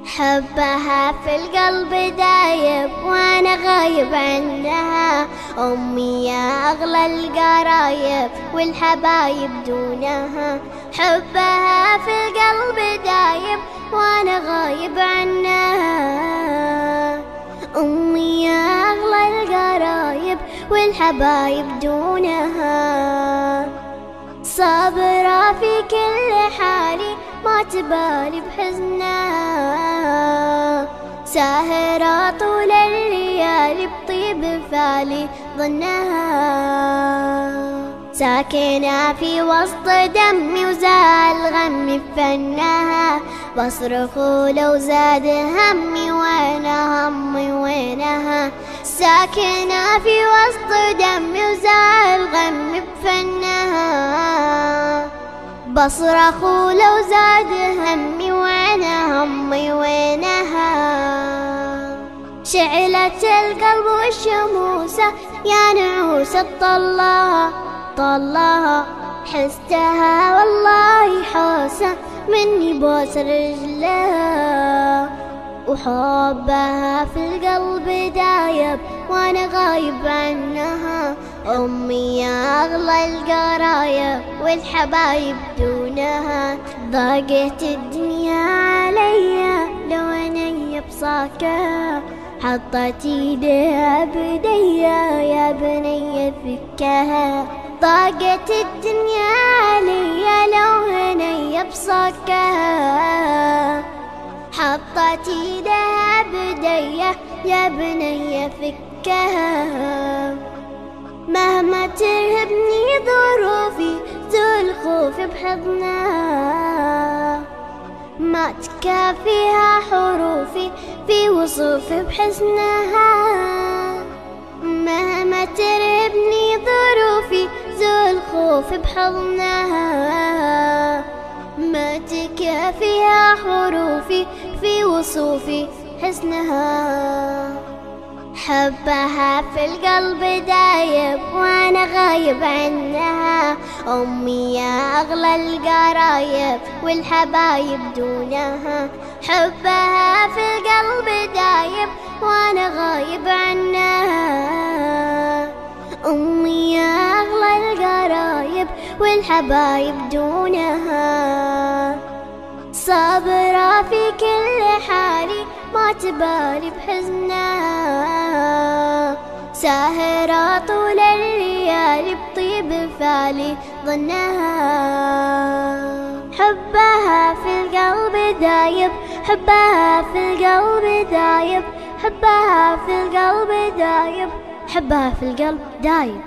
حبها في القلب دايب وانا غايب عنها. امي يا اغلى القرايب والحبايب دونها. حبها في القلب دايب وانا غايب عنها. امي يا اغلى القرايب والحبايب دونها. صابرة في كل حالي ما تبالي بحزنها. ساهرة طول الليالي بطيب فالي ظنها. ساكنة في وسط دمي وزال غمي بفنها. بصرخ لو زاد همي وانا همي وينها. ساكنة في وسط دمي وزال غمي بفنها. بصرخ لو زاد همي وانا همي وينها. شعلت القلب والشموسة يا نعوسة طلها طلها. حستها والله حوسة مني بوس رجلها. وحبها في القلب دايب وانا غايب عنها. امي يا اغلى القرايب والحبايب دونها. ضاقت الدنيا عليا لو اني بصاكها. حطت ايديها بديا يا بني فكها. ضاقت الدنيا عليا لو اني بصاكها. حطت ايدها بديا يا بني فكها. مهما ترهبني ظروفي زول خوفي بحضنها. ما تكافيها حروفي في وصوفي بحسنها. مهما ترهبني ظروفي زول خوفي بحضنها. ما تكافيها حروفي في وصوفي حسنها. حبها في القلب دايب وانا غايب عنها. امي يا اغلى القرايب والحبايب دونها. حبها في القلب دايب وانا غايب عنها. امي يا اغلى القرايب والحبايب دونها. صابرة في كل حالي ما تبالي بحزنها. ساهرة طول الليالي بطيب فالي ظنها. حبها في القلب دايب حبها في القلب دايب. حبها في القلب دايب حبها في القلب دايب.